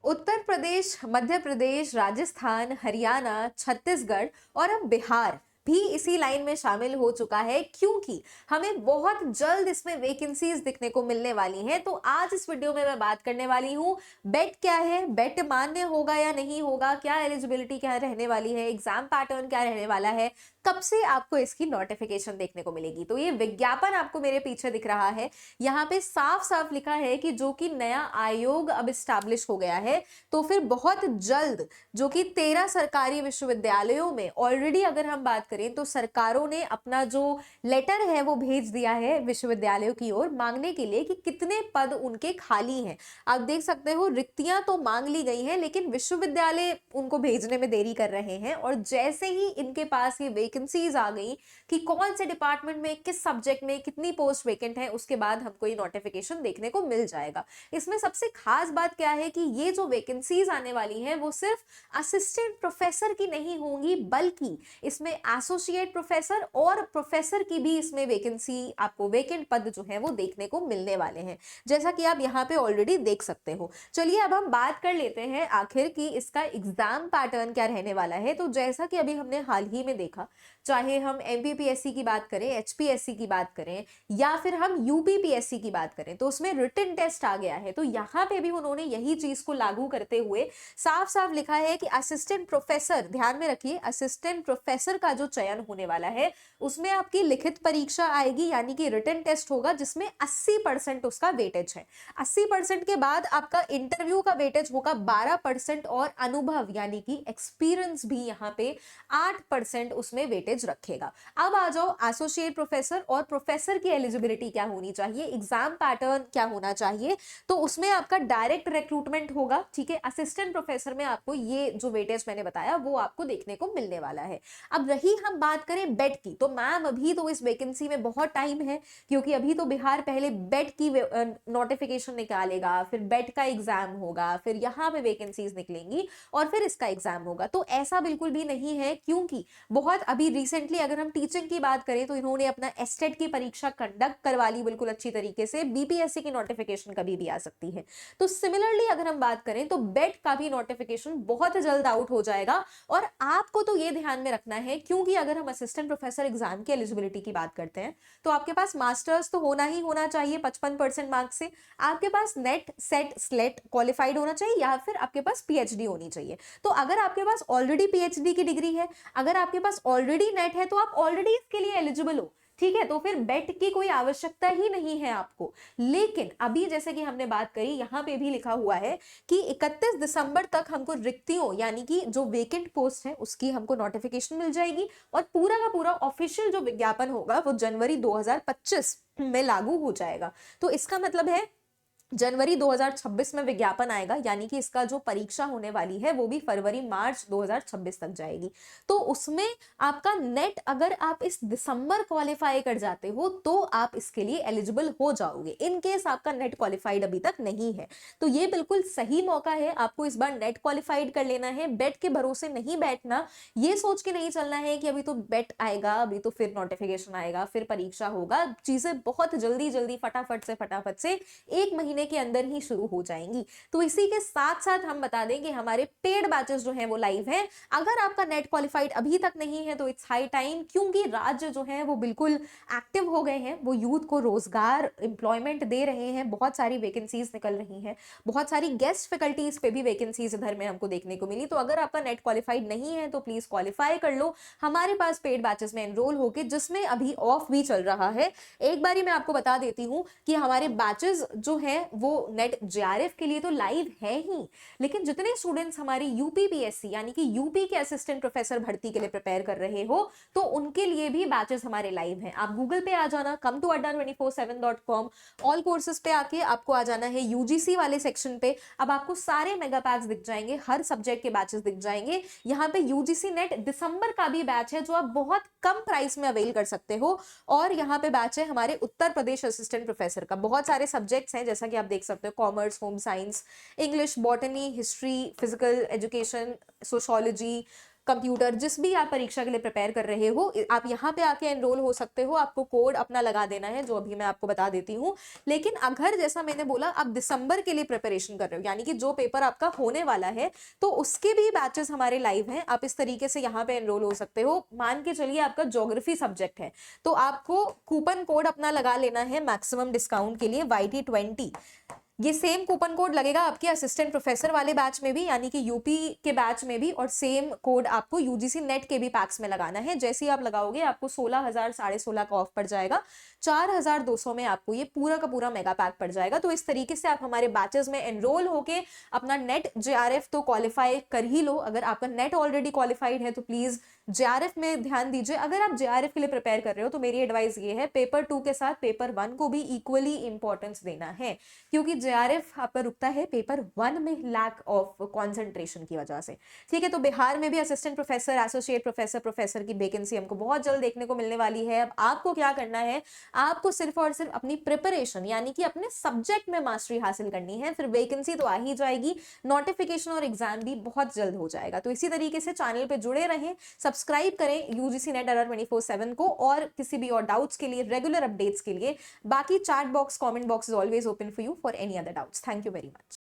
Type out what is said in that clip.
उत्तर प्रदेश, मध्य प्रदेश, राजस्थान, हरियाणा, छत्तीसगढ़ और अब बिहार भी इसी लाइन में शामिल हो चुका है, क्योंकि हमें बहुत जल्द इसमें वैकेंसीज दिखने को मिलने वाली हैं। तो आज इस वीडियो में मैं बात करने वाली हूँ, बेट क्या है, बेट मान्य होगा या नहीं होगा, क्या एलिजिबिलिटी क्या रहने वाली है, एग्जाम पैटर्न क्या रहने वाला है, कब से आपको इसकी नोटिफिकेशन देखने को मिलेगी। तो ये विज्ञापन आपको मेरे पीछे दिख रहा है, यहाँ पे साफ साफ लिखा है कि जो कि नया आयोग अब स्टैब्लिश हो गया है, तो फिर बहुत जल्द जो कि 13 सरकारी विश्वविद्यालयों में ऑलरेडी अगर हम बात करें तो सरकारों ने अपना जो लेटर है वो भेज दिया है विश्वविद्यालयों की ओर मांगने के लिए कि कितने पद उनके खाली हैं। आप देख सकते हो रिक्तियां तो मांग ली गई हैं, लेकिन विश्वविद्यालय उनको भेजने में देरी कर रहे हैं। और जैसे ही इनके पास ये वैकेंसीज आ गई कि कौन से डिपार्टमेंट में किस सब्जेक्ट में कितनी पोस्ट वेकेंट है, उसके बाद हमको ये नोटिफिकेशन देखने को मिल जाएगा। इसमें सबसे खास बात क्या है कि ये जो वैकेंसीज आने वाली हैं वो सिर्फ असिस्टेंट प्रोफेसर की नहीं होंगी, बल्कि इसमें एसोसिएट प्रोफेसर और प्रोफेसर की भी इसमें वैकेंसी, आपको वेकेंट पद जो है वो देखने को मिलने वाले हैं, जैसा कि आप यहाँ पे ऑलरेडी देख सकते हो। चलिए अब हम बात कर लेते हैं आखिर कि इसका एग्जाम पैटर्न क्या रहने वाला है। तो जैसा कि अभी हमने हाल ही में देखा, चाहे हम एमपीपीएससी की बात करें, एचपीएससी की बात करें या फिर हम यूपीपीएससी की बात करें, तो उसमें रिटन टेस्ट आ गया है। तो यहाँ पे भी उन्होंने यही चीज को लागू करते हुए साफ साफ लिखा है कि असिस्टेंट प्रोफेसर, ध्यान में रखिए, असिस्टेंट प्रोफेसर का जो चयन होने वाला है उसमें आपकी लिखित परीक्षा आएगी, यानी कि रिटन टेस्ट होगा जिसमें 80% उसका वेटेज है। 80% के बाद आपका इंटरव्यू का वेटेज होगा 12% और अनुभव यानी कि एक्सपीरियंस भी यहाँ पे 8% उसमें वेटेज रखेगा। अब आ जाओ एसोसिएट प्रोफेसर और प्रोफेसर की एलिजिबिलिटी क्या होनी चाहिए, एग्जाम पैटर्न क्या होना चाहिए। तो उसमें आपका डायरेक्ट रिक्रूटमेंट होगा, ठीक है। असिस्टेंट प्रोफेसर में आपको ये जो वेटेज मैंने बताया वो आपको देखने को मिलने वाला है। अब रही हम बात करें बेट की, तो मैम अभी तो इस वैकेंसी में बहुत टाइम है, क्योंकि अभी तो बिहार पहले बेट की नोटिफिकेशन निकालेगा, फिर बेट का एग्जाम होगा, फिर यहाँ पे वैकेंसीज निकलेंगी और फिर इसका एग्जाम होगा। तो ऐसा बिल्कुल भी नहीं है, क्योंकि बहुत अभी रिसेंटली अगर हम टीचिंग की बात करें तो इन्होंने अपना एस्टेट की परीक्षा कंडक्ट करवा ली बिल्कुल अच्छी तरीके से। बीपीएससी की नोटिफिकेशन कभी भी आ सकती है। तो सिमिलरली अगर हम बात करें तो बेट का भी नोटिफिकेशन बहुत जल्द आउट हो जाएगा। और आपको तो ये ध्यान में रखना है, क्योंकि अगर हम असिस्टेंट प्रोफेसर एग्जाम की एलिजिबिलिटी की बात करते हैं तो आपके पास मास्टर्स तो होना ही होना चाहिए 55% मार्क्स से, आपके पास नेट सेट स्लेट क्वालिफाइड होना चाहिए, या फिर आपके पास पीएचडी होनी चाहिए। तो अगर आपके पास ऑलरेडी पीएचडी की डिग्री है, अगर आपके पास ऑलरेडी नेट है, तो आप ऑलरेडी इसके लिए एलिजिबल हो, ठीक है। तो फिर बेट की कोई आवश्यकता ही नहीं है आपको। लेकिन अभी जैसे कि हमने बात करी, यहां पे भी लिखा हुआ है कि 31 दिसंबर तक हमको रिक्तियों यानी कि जो वेकेंट पोस्ट है उसकी हमको नोटिफिकेशन मिल जाएगी, और पूरा का पूरा ऑफिशियल जो विज्ञापन होगा वो जनवरी 2025 में लागू हो जाएगा। तो इसका मतलब है जनवरी 2026 में विज्ञापन आएगा, यानी कि इसका जो परीक्षा होने वाली है वो भी फरवरी मार्च 2026 तक जाएगी। तो उसमें आपका नेट अगर आप इस दिसंबर क्वालिफाई कर जाते हो तो आप इसके लिए एलिजिबल हो जाओगे। इन केस आपका नेट क्वालिफाइड अभी तक नहीं है तो ये बिल्कुल सही मौका है, आपको इस बार नेट क्वालिफाइड कर लेना है। बेट के भरोसे नहीं बैठना, ये सोच के नहीं चलना है कि अभी तो बेट आएगा, अभी तो फिर नोटिफिकेशन आएगा, फिर परीक्षा होगा। चीजें बहुत जल्दी जल्दी फटाफट से 1 महीने के अंदर ही शुरू हो जाएंगी। तो इसी के साथ साथ हम बता दें कि हमारे पेड बैचेस जो हैं वो लाइव हैं। अगर आपका नेट क्वालिफाइड अभी तक नहीं है तो इट्स हाई टाइम, क्योंकि राज्य जो है वो बिल्कुल एक्टिव हो गए हैं, वो यूथ को रोजगार एम्प्लॉयमेंट दे रहे हैं, बहुत सारी वैकेंसीज निकल रही हैं, बहुत सारी गेस्ट फैकल्टीज पे भी वैकेंसीज इधर में हमको देखने को मिली। तो अगर आपका नेट क्वालिफाइड नहीं है तो प्लीज क्वालिफाई कर लो हमारे पास पेड बैचेस में एनरोल होके, जिसमें अभी ऑफ भी चल रहा है। एक बारी मैं आपको बता देती हूँ कि हमारे बैचेस जो है वो नेट जेआरएफ के लिए तो लाइव है ही, लेकिन जितने स्टूडेंट्स हमारी यूपीपीएससी यानी कि यूपी के असिस्टेंट प्रोफेसर भर्ती के लिए प्रिपेयर कर रहे हो तो उनके लिए भी बैचेस हमारे लाइव हैं। आप गूगल पे आ जाना, come2adda247.com, ऑल कोर्सेज पे आके आपको आ जाना है यूजीसी वाले सेक्शन पे। अब आपको सारे मेगा पैक्स दिख जाएंगे, हर सब्जेक्ट के बैचेस दिख जाएंगे। यहाँ पे यूजीसी नेट दिसंबर का भी बैच है जो आप बहुत कम प्राइस में अवेल कर सकते हो। और यहाँ पे बैच है हमारे उत्तर प्रदेश असिस्टेंट प्रोफेसर का, बहुत सारे सब्जेक्ट्स हैं जैसा कि आप देख सकते हो, commerce, home science, English, botany, history, physical education, sociology, computer, जिस भी आप परीक्षा के लिए प्रिपेयर कर रहे हो, आप यहाँ पे आके एनरोल हो सकते हो। आपको कोड अपना लगा देना है, जो अभी मैं आपको बता देती हूँ। लेकिन अगर जैसा मैंने बोला आप दिसंबर के लिए प्रिपरेशन कर रहे हो, यानी कि जो पेपर आपका होने वाला है, तो उसके भी बैचेस हमारे लाइव हैं। आप इस तरीके से यहाँ पे एनरोल हो सकते हो। मान के चलिए आपका ज्योग्राफी सब्जेक्ट है, तो आपको कूपन कोड अपना लगा लेना है मैक्सिमम डिस्काउंट के लिए YT20। ये सेम कूपन कोड लगेगा आपके असिस्टेंट प्रोफेसर वाले बैच में भी, यानी कि यूपी के बैच में भी, और सेम कोड आपको यूजीसी नेट के भी पैक्स में लगाना है। जैसे ही आप लगाओगे आपको 16,000 16,500 का ऑफ पड़ जाएगा। 4,200 में आपको ये पूरा का पूरा मेगा पैक पड़ जाएगा। तो इस तरीके से आप हमारे बैचेस में एनरोल होके अपना नेट JRF तो क्वालिफाई कर ही लो। अगर आपका नेट ऑलरेडी क्वालिफाइड है तो प्लीज JRF में ध्यान दीजिए। अगर आप JRF के लिए प्रिपेयर कर रहे हो तो मेरी एडवाइस ये है, पेपर 2 के साथ पेपर 1 को भी इक्वली इंपॉर्टेंस देना है, क्योंकि JRF आपका रुकता है पेपर 1 में लैक ऑफ कंसंट्रेशन की वजह से। ठीक है, तो बिहार में भी assistant professor, associate professor, professor की वैकेंसी हमको बहुत जल्द देखने को मिलने वाली है। अब आपको क्या करना है, आपको सिर्फ और सिर्फ अपनी प्रिपरेशन यानी कि अपने सब्जेक्ट में मास्टरी हासिल करनी है। फिर वैकेंसी तो आ ही जाएगी, नोटिफिकेशन और एग्जाम भी बहुत जल्द हो जाएगा। तो इसी तरीके से चैनल पे जुड़े रहें, सब्सक्राइब करें यूजीसी नेट एरर 24/7 को, और किसी भी और डाउट्स के लिए, रेगुलर अपडेट्स के लिए बाकी chat box, comment box is always open for you for any other doubts. Thank you very much.